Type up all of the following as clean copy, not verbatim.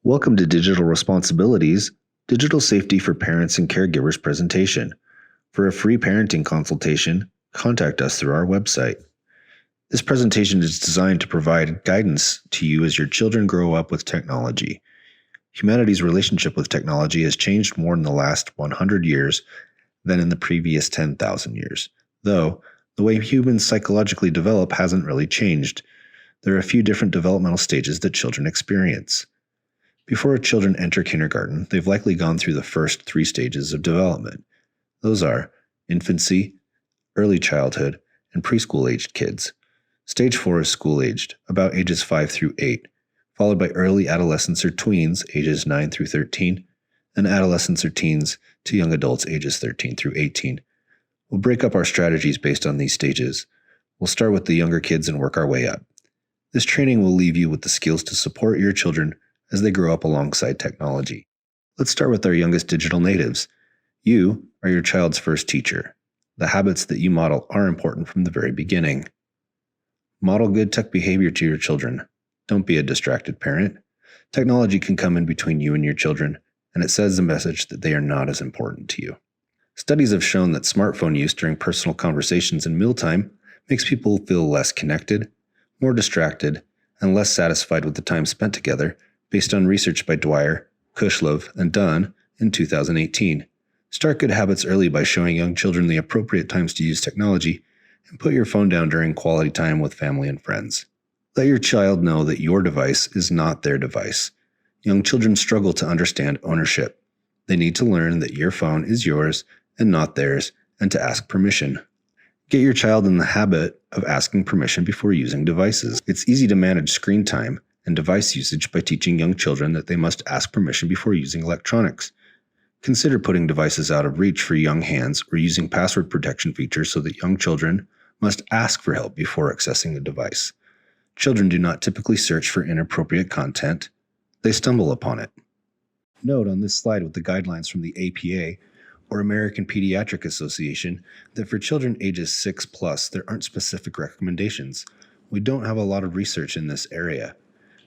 Welcome to Digital Responsibilities, Digital Safety for Parents and Caregivers presentation. For a free parenting consultation, contact us through our website. This presentation is designed to provide guidance to you as your children grow up with technology. Humanity's relationship with technology has changed more in the last 100 years than in the previous 10,000 years, though the way humans psychologically develop hasn't really changed. There are a few different developmental stages that children experience. Before children enter kindergarten, they've likely gone through the first 3 stages of development. Those are infancy, early childhood, and preschool-aged kids. Stage 4 is school-aged, about ages 5 through 8, followed by early adolescents or tweens, ages 9 through 13, and adolescents or teens to young adults, ages 13 through 18. We'll break up our strategies based on these stages. We'll start with the younger kids and work our way up. This training will leave you with the skills to support your children as they grow up alongside technology. Let's start with our youngest digital natives. You are your child's first teacher. The habits that you model are important from the very beginning. Model good tech behavior to your children. Don't be a distracted parent. Technology can come in between you and your children, and it sends a message that they are not as important to you. Studies have shown that smartphone use during personal conversations and mealtime makes people feel less connected, more distracted, and less satisfied with the time spent together, based on research by Dwyer, Kushlov, and Dunn in 2018. Start good habits early by showing young children the appropriate times to use technology, and put your phone down during quality time with family and friends. Let your child know that your device is not their device. Young children struggle to understand ownership. They need to learn that your phone is yours and not theirs, and to ask permission. Get your child in the habit of asking permission before using devices. It's easy to manage screen time and device usage by teaching young children that they must ask permission before using electronics. Consider putting devices out of reach for young hands or using password protection features so that young children must ask for help before accessing the device. Children do not typically search for inappropriate content. They stumble upon it. Note on this slide with the guidelines from the APA, or American Pediatric Association, that for children ages 6+, there aren't specific recommendations. We don't have a lot of research in this area.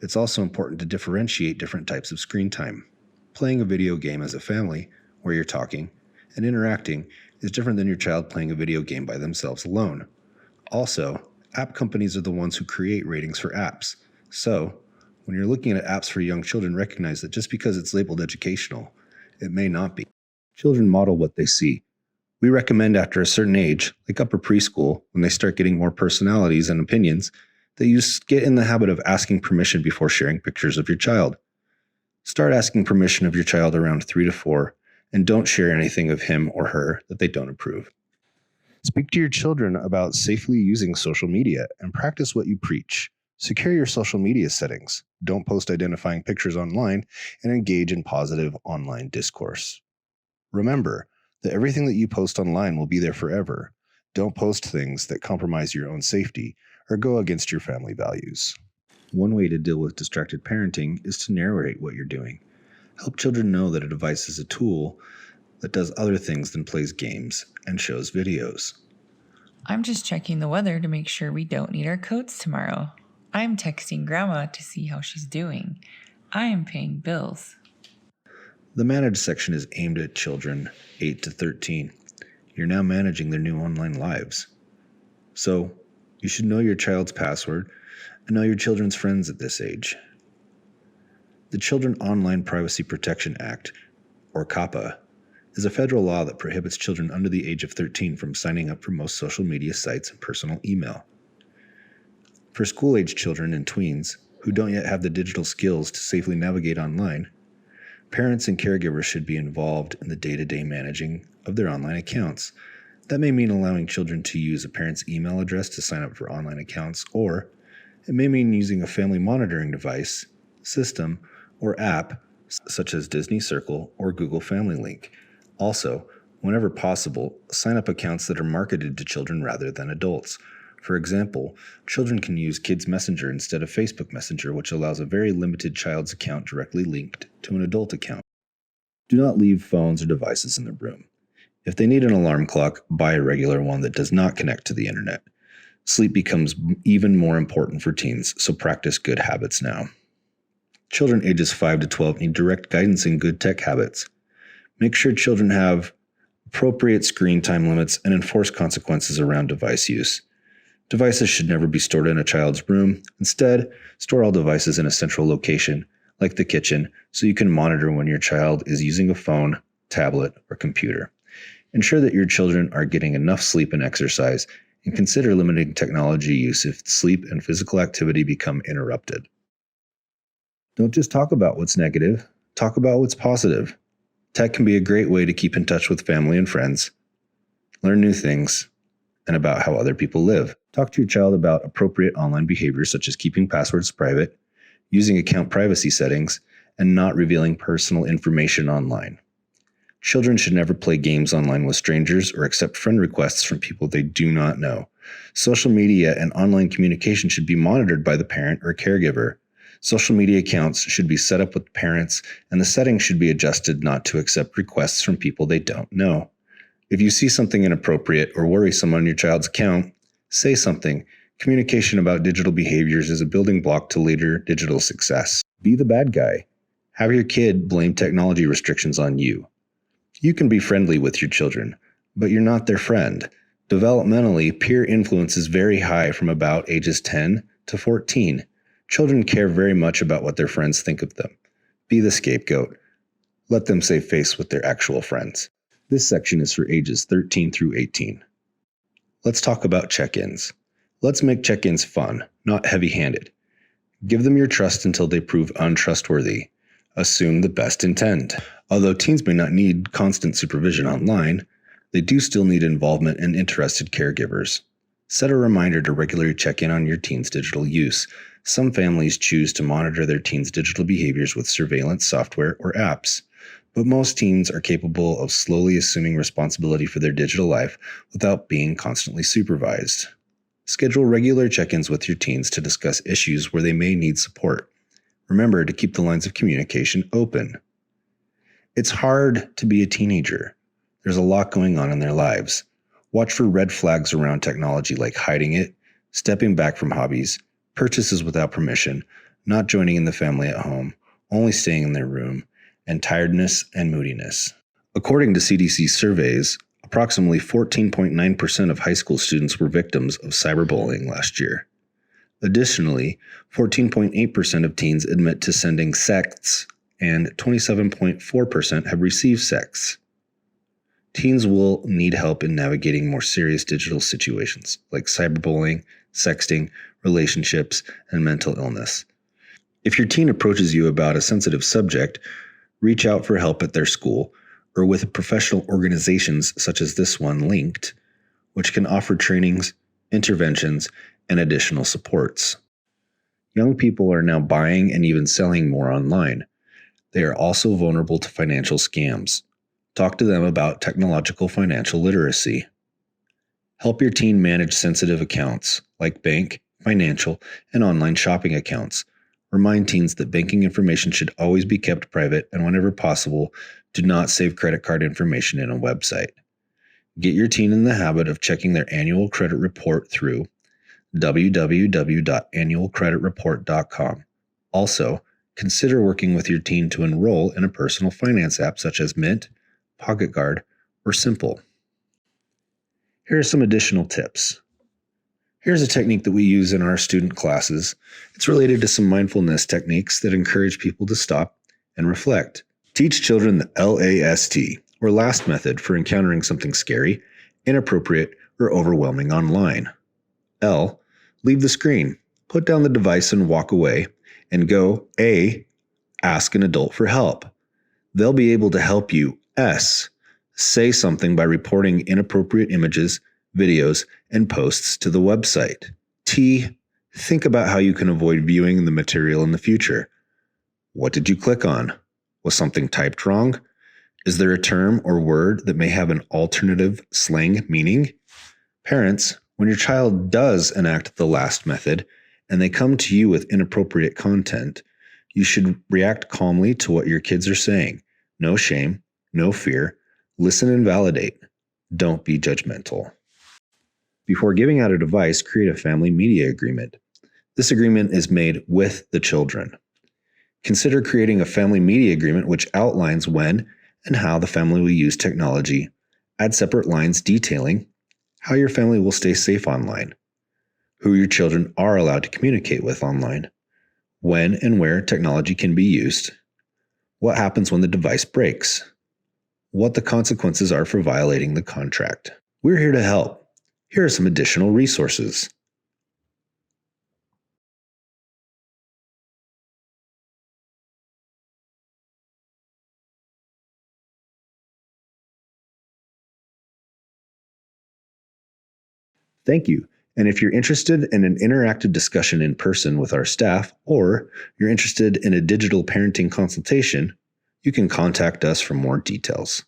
It's also important to differentiate different types of screen time. Playing a video game as a family, where you're talking and interacting, is different than your child playing a video game by themselves alone. Also, app companies are the ones who create ratings for apps. So, when you're looking at apps for young children, recognize that just because it's labeled educational, it may not be. Children model what they see. We recommend after a certain age, like upper preschool, when they start getting more personalities and opinions, that you get in the habit of asking permission before sharing pictures of your child. Start asking permission of your child around 3 to 4, and don't share anything of him or her that they don't approve. Speak to your children about safely using social media and practice what you preach. Secure your social media settings. Don't post identifying pictures online, and engage in positive online discourse. Remember that everything that you post online will be there forever. Don't post things that compromise your own safety or go against your family values. One way to deal with distracted parenting is to narrate what you're doing. Help children know that a device is a tool that does other things than plays games and shows videos. I'm just checking the weather to make sure we don't need our coats tomorrow. I'm texting Grandma to see how she's doing. I am paying bills. The Manage section is aimed at children 8 to 13. You're now managing their new online lives. So, you should know your child's password and know your children's friends at this age. The Children Online Privacy Protection Act, or COPPA, is a federal law that prohibits children under the age of 13 from signing up for most social media sites and personal email. For school-age children and tweens who don't yet have the digital skills to safely navigate online, parents and caregivers should be involved in the day-to-day managing of their online accounts. That may mean allowing children to use a parent's email address to sign up for online accounts, or it may mean using a family monitoring device, system, or app such as Disney Circle or Google Family Link. Also, whenever possible, sign up accounts that are marketed to children rather than adults. For example, children can use Kids Messenger instead of Facebook Messenger, which allows a very limited child's account directly linked to an adult account. Do not leave phones or devices in the room. If they need an alarm clock, buy a regular one that does not connect to the internet. Sleep becomes even more important for teens, so practice good habits now. Children ages 5 to 12 need direct guidance in good tech habits. Make sure children have appropriate screen time limits and enforce consequences around device use. Devices should never be stored in a child's room. Instead, store all devices in a central location, like the kitchen, so you can monitor when your child is using a phone, tablet, or computer. Ensure that your children are getting enough sleep and exercise, and consider limiting technology use if sleep and physical activity become interrupted. Don't just talk about what's negative, talk about what's positive. Tech can be a great way to keep in touch with family and friends, learn new things, and about how other people live. Talk to your child about appropriate online behaviors such as keeping passwords private, using account privacy settings, and not revealing personal information online. Children should never play games online with strangers or accept friend requests from people they do not know. Social media and online communication should be monitored by the parent or caregiver. Social media accounts should be set up with parents, and the settings should be adjusted not to accept requests from people they don't know. If you see something inappropriate or worrisome on your child's account, say something. Communication about digital behaviors is a building block to later digital success. Be the bad guy. Have your kid blame technology restrictions on you. You can be friendly with your children, but you're not their friend. Developmentally, peer influence is very high from about ages 10 to 14. Children care very much about what their friends think of them. Be the scapegoat. Let them save face with their actual friends. This section is for ages 13 through 18. Let's talk about check-ins. Let's make check-ins fun, not heavy-handed. Give them your trust until they prove untrustworthy. Assume the best intent. Although teens may not need constant supervision online, they do still need involvement and interested caregivers. Set a reminder to regularly check in on your teen's digital use. Some families choose to monitor their teens' digital behaviors with surveillance software or apps, but most teens are capable of slowly assuming responsibility for their digital life without being constantly supervised. Schedule regular check-ins with your teens to discuss issues where they may need support. Remember to keep the lines of communication open. It's hard to be a teenager. There's a lot going on in their lives. Watch for red flags around technology like hiding it, stepping back from hobbies, purchases without permission, not joining in the family at home, only staying in their room, and tiredness and moodiness. According to CDC surveys, approximately 14.9% of high school students were victims of cyberbullying last year. Additionally, 14.8% of teens admit to sending sexts, and 27.4% have received sexts. Teens will need help in navigating more serious digital situations like cyberbullying, sexting, relationships, and mental illness. If your teen approaches you about a sensitive subject, reach out for help at their school or with professional organizations such as this one linked, which can offer trainings, interventions, and additional supports. Young people are now buying and even selling more online. They are also vulnerable to financial scams. Talk to them about technological financial literacy. Help your teen manage sensitive accounts like bank, financial, and online shopping accounts. Remind teens that banking information should always be kept private, and whenever possible, do not save credit card information in a website. Get your teen in the habit of checking their annual credit report through www.annualcreditreport.com. Also, consider working with your teen to enroll in a personal finance app such as Mint, Pocket Guard, or Simple. Here are some additional tips. Here's a technique that we use in our student classes. It's related to some mindfulness techniques that encourage people to stop and reflect. Teach children the LAST, or LAST method, for encountering something scary, inappropriate, or overwhelming online. L, leave the screen, put down the device and walk away, and go A, ask an adult for help. They'll be able to help you. S, say something by reporting inappropriate images, videos, and posts to the website. T, think about how you can avoid viewing the material in the future. What did you click on? Was something typed wrong? Is there a term or word that may have an alternative slang meaning? Parents, when your child does enact the LAST method and they come to you with inappropriate content, you should react calmly to what your kids are saying. No shame, no fear. Listen and validate. Don't be judgmental. Before giving out a device, create a family media agreement. This agreement is made with the children. Consider creating a family media agreement which outlines when and how the family will use technology. Add separate lines detailing how your family will stay safe online, who your children are allowed to communicate with online, when and where technology can be used, what happens when the device breaks, what the consequences are for violating the contract. We're here to help. Here are some additional resources. Thank you. And if you're interested in an interactive discussion in person with our staff, or you're interested in a digital parenting consultation, you can contact us for more details.